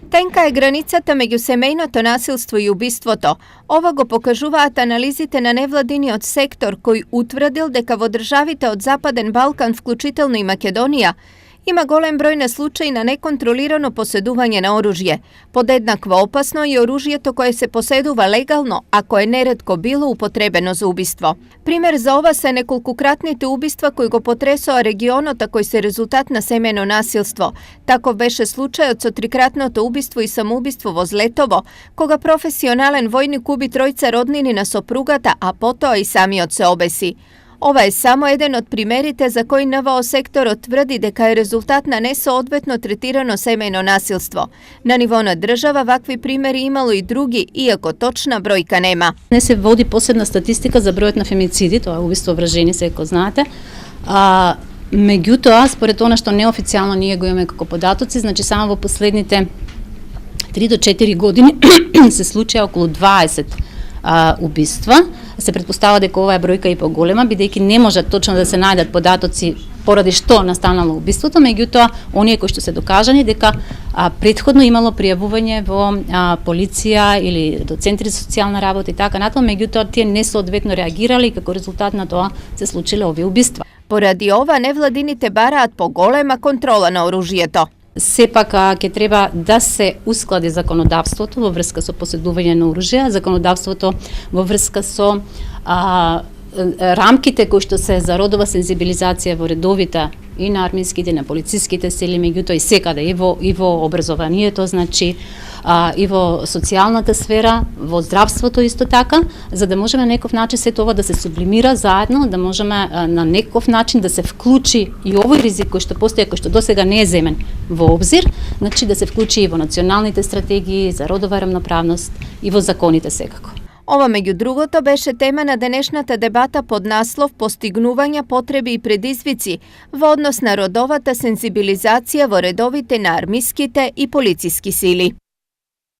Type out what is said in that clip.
Тенка е границата меѓу семејното насилство и убиството. Ова го покажуваат анализите на невладиниот сектор кој утврдил дека во државите од Западен Балкан, вклучително и Македонија, има голем број на случаи на неконтролирано поседување на оружје. Подеднакво опасно и оружјето кое се поседува легално, а кое неретко било употребено за убиство. Пример за ова се неколкукратните убиства кои го потресоа регионот, а кои се резултат на семејно насилство. Таков беше случајот со трикратното убиство и самоубиство во Злетово, кога професионален војник уби тројца роднини на сопругата, а потоа и самиот се обеси. Ова е само еден од примерите за кој НВО секторот тврди дека е резултат на несоодветно третирано семејно насилство. На ниво на држава вакви примери имало и други, иако точна бројка нема. Не се води посебна статистика за бројот на фемициди, тоа е убиство врз жени, секој знаете. Меѓутоа, според она што неофицијално ние го имаме како податоци, значи само во последните 3 до 4 години се случија околу 20 убиства. Се претпоставува дека оваа бројка е поголема, бидејќи не може точно да се најдат податоци поради што настанало убиството, меѓутоа оние кои што се докажани дека претходно имало пријавување во полиција или до центри за социјална работа и така натаму, меѓутоа тие несоодветно реагирали и како резултат на тоа се случиле овие убиства. Поради ова невладините бараат поголема контрола на оружјето. Сепак ќе треба да се усклади законодавството во врска со поседување на оружје, законодавството во врска со рамките кои што се за родова сензибилизација во редовите и на армиските, на полициските сили, меѓутоа и секаде, и во образованието, значи и во социјалната сфера, во здравството исто така, за да можеме на некој начин сето ова да се сублимира заедно, да можеме на некој начин да се вклучи и овој ризик кој што постои, кој што досега не е земен во обзир, значи да се вклучи и во националните стратегии за родова рамноправност и во законите секако. Ова, меѓу другото, беше тема на денешната дебата под наслов «Постигнувања, потреби и предизвици» во однос на родовата сензибилизација во редовите на армиските и полициски сили.